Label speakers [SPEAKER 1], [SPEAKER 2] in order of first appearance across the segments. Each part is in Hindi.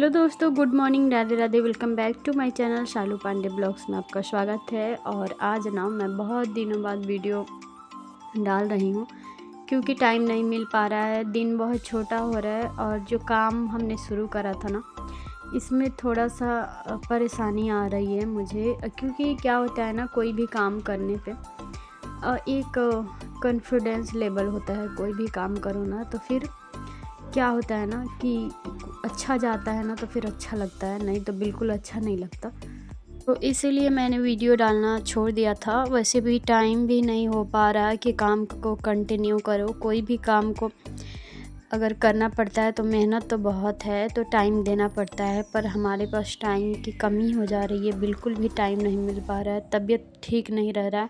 [SPEAKER 1] हेलो दोस्तों, good morning, Radhe Radhe. Welcome back to my channel Shalu Pandey blogs में आपका स्वागत है। और आज ना मैं बहुत दिनों बाद वीडियो डाल रही हूँ क्योंकि टाइम नहीं मिल पा रहा है, दिन बहुत छोटा हो रहा है और जो काम हमने शुरू करा था ना, इसमें थोड़ा सा परेशानी आ रही है मुझे। क्योंकि क्या होता है ना, कोई भी काम करने पे एक कॉन्फिडेंस लेवल होता है। कोई भी काम करो ना तो फिर क्या होता है ना कि अच्छा जाता है ना तो फिर अच्छा लगता है, नहीं तो बिल्कुल अच्छा नहीं लगता। तो इसीलिए मैंने वीडियो डालना छोड़ दिया था। वैसे भी टाइम भी नहीं हो पा रहा है कि काम को कंटिन्यू करो। कोई भी काम को अगर करना पड़ता है तो मेहनत तो बहुत है, तो टाइम देना पड़ता है, पर हमारे पास टाइम की कमी हो जा रही है। बिल्कुल भी टाइम नहीं मिल पा रहा है, तबीयत ठीक नहीं रह रहा है,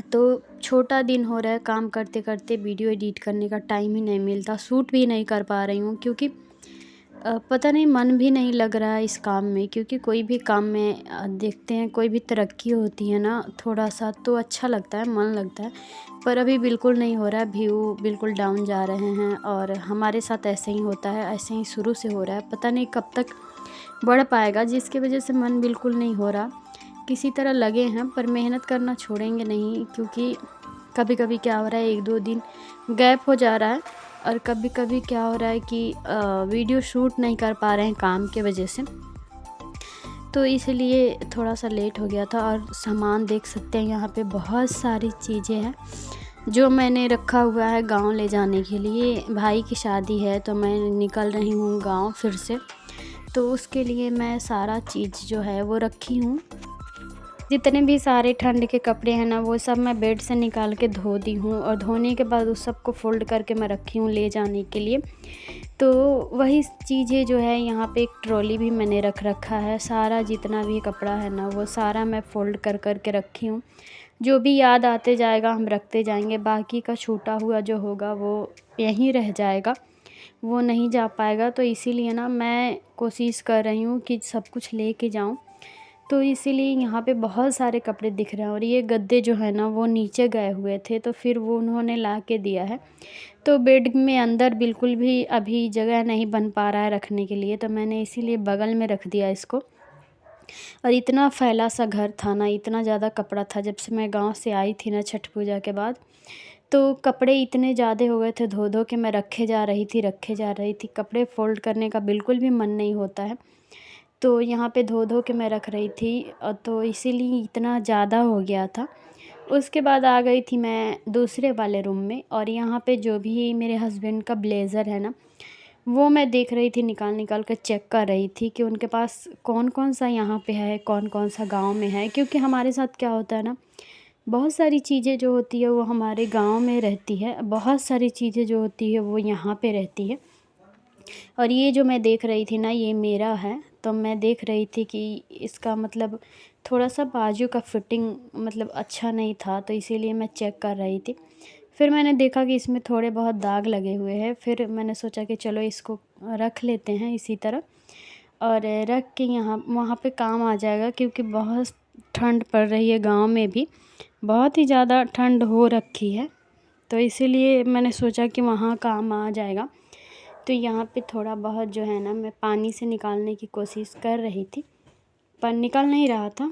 [SPEAKER 1] तो छोटा दिन हो रहा है। काम करते करते वीडियो एडिट करने का टाइम ही नहीं मिलता, शूट भी नहीं कर पा रही हूँ क्योंकि पता नहीं, मन भी नहीं लग रहा है इस काम में। क्योंकि कोई भी काम में देखते हैं, कोई भी तरक्की होती है ना थोड़ा सा, तो अच्छा लगता है, मन लगता है। पर अभी बिल्कुल नहीं हो रहा है, व्यू बिल्कुल डाउन जा रहे हैं और हमारे साथ ऐसे ही होता है, ऐसे ही शुरू से हो रहा है। पता नहीं कब तक बढ़ पाएगा, जिसकी वजह से मन बिल्कुल नहीं हो रहा। किसी तरह लगे हैं पर मेहनत करना छोड़ेंगे नहीं, क्योंकि कभी कभी क्या हो रहा है, एक दो दिन गैप हो जा रहा है और कभी कभी क्या हो रहा है कि वीडियो शूट नहीं कर पा रहे हैं काम के वजह से, तो इसलिए थोड़ा सा लेट हो गया था। और सामान देख सकते हैं, यहाँ पे बहुत सारी चीज़ें हैं जो मैंने रखा हुआ है गांव ले जाने के लिए। भाई की शादी है तो मैं निकल रही हूँ गांव फिर से, तो उसके लिए मैं सारा चीज़ जो है वो रखी हूँ। जितने भी सारे ठंड के कपड़े हैं ना, वो सब मैं बेड से निकाल के धो दी हूँ और धोने के बाद उस सब को फ़ोल्ड करके मैं रखी हूँ ले जाने के लिए। तो वही चीज़ें जो है, यहाँ पे एक ट्रॉली भी मैंने रख रखा है। सारा जितना भी कपड़ा है ना, वो सारा मैं फ़ोल्ड कर कर के रखी हूँ। जो भी याद आते जाएगा हम रखते जाएंगे। बाकी का छूटा हुआ जो होगा वो यहीं रह जाएगा, वो नहीं जा पाएगा। तो इसीलिए ना मैं कोशिश कर रही हूँ कि सब कुछ लेके जाऊँ। तो इसीलिए यहाँ पे बहुत सारे कपड़े दिख रहे हैं। और ये गद्दे जो है ना, वो नीचे गए हुए थे, तो फिर वो उन्होंने ला के दिया है। तो बेड में अंदर बिल्कुल भी अभी जगह नहीं बन पा रहा है रखने के लिए, तो मैंने इसीलिए बगल में रख दिया इसको। और इतना फैला सा घर था ना, इतना ज़्यादा कपड़ा था। जब से मैं गांव से आई थी ना छठ पूजा के बाद, तो कपड़े इतने ज़्यादा हो गए थे, धो धो के मैं रखे जा रही थी। कपड़े फ़ोल्ड करने का बिल्कुल भी मन नहीं होता है, तो यहाँ पे धो धो के मैं रख रही थी तो इसीलिए इतना ज़्यादा हो गया था। उसके बाद आ गई थी मैं दूसरे वाले रूम में, और यहाँ पे जो भी मेरे हस्बैंड का ब्लेज़र है ना, वो मैं देख रही थी, निकाल निकाल कर चेक कर रही थी कि उनके पास कौन कौन सा यहाँ पे है, कौन कौन सा गांव में है। क्योंकि हमारे साथ क्या होता है ना, बहुत सारी चीज़ें जो होती है वो हमारे गांव में रहती है, बहुत सारी चीज़ें जो होती है वो यहाँ पे रहती है। और ये जो मैं देख रही थी ना, ये मेरा है। तो मैं देख रही थी कि इसका मतलब थोड़ा सा बाजू का फिटिंग मतलब अच्छा नहीं था, तो इसीलिए मैं चेक कर रही थी। फिर मैंने देखा कि इसमें थोड़े बहुत दाग लगे हुए हैं। फिर मैंने सोचा कि चलो इसको रख लेते हैं इसी तरह, और रख के यहाँ वहाँ पे काम आ जाएगा। क्योंकि बहुत ठंड पड़ रही है गांव में भी, बहुत ही ज़्यादा ठंड हो रखी है, तो इसीलिए मैंने सोचा कि वहाँ काम आ जाएगा। तो यहाँ पे थोड़ा बहुत जो है ना, मैं पानी से निकालने की कोशिश कर रही थी, पर निकल नहीं रहा था।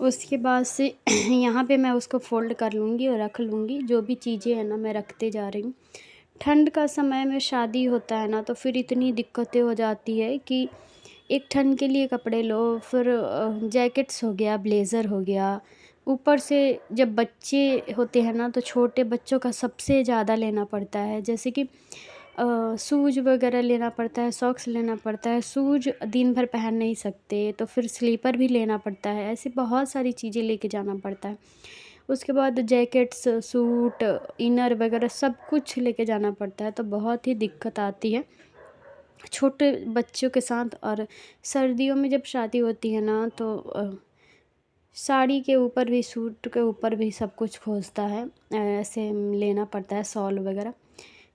[SPEAKER 1] उसके बाद से यहाँ पे मैं उसको फ़ोल्ड कर लूँगी और रख लूँगी। जो भी चीज़ें हैं ना, मैं रखते जा रही हूँ। ठंड का समय में शादी होता है ना, तो फिर इतनी दिक्कतें हो जाती है कि एक ठंड के लिए कपड़े लो, फिर जैकेट्स हो गया, ब्लेज़र हो गया, ऊपर से जब बच्चे होते हैं ना, तो छोटे बच्चों का सबसे ज़्यादा लेना पड़ता है। जैसे कि शूज़ वगैरह लेना पड़ता है, सॉक्स लेना पड़ता है। शूज़ दिन भर पहन नहीं सकते, तो फिर स्लीपर भी लेना पड़ता है। ऐसी बहुत सारी चीज़ें लेके जाना पड़ता है। उसके बाद जैकेट्स, सूट, इनर वगैरह सब कुछ लेके जाना पड़ता है, तो बहुत ही दिक्कत आती है छोटे बच्चों के साथ। और सर्दियों में जब शादी होती है ना, तो साड़ी के ऊपर भी, सूट के ऊपर भी सब कुछ खोजता है, ऐसे लेना पड़ता है, शॉल वगैरह।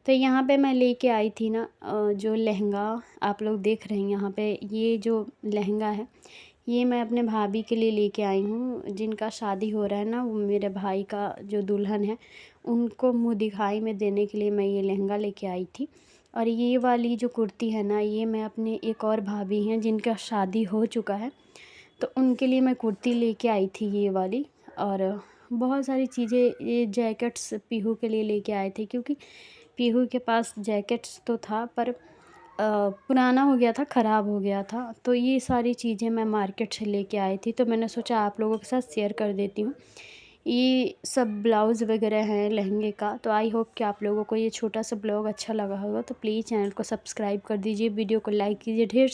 [SPEAKER 1] तो यहाँ पे मैं लेके आई थी ना जो लहंगा आप लोग देख रहे हैं यहाँ पे, ये जो लहंगा है, ये मैं अपने भाभी के लिए लेके आई हूँ, जिनका शादी हो रहा है ना, वो मेरे भाई का जो दुल्हन है, उनको मुँह दिखाई में देने के लिए मैं ये लहंगा लेके आई थी। और ये वाली जो कुर्ती है ना, ये मैं अपने एक और भाभी हैं जिनका शादी हो चुका है, तो उनके लिए मैं कुर्ती लेके आई थी ये वाली। और बहुत सारी चीज़ें, ये जैकेट्स पीहू के लिए लेके आए थे, क्योंकि पीहू के पास जैकेट्स तो था पर पुराना हो गया था, ख़राब हो गया था। तो ये सारी चीज़ें मैं मार्केट से लेके आई थी, तो मैंने सोचा आप लोगों के साथ शेयर कर देती हूँ। ये सब ब्लाउज़ वगैरह हैं लहंगे का। तो आई होप कि आप लोगों को ये छोटा सा ब्लॉग अच्छा लगा होगा, तो प्लीज़ चैनल को सब्सक्राइब कर दीजिए, वीडियो को लाइक कीजिए, ढेर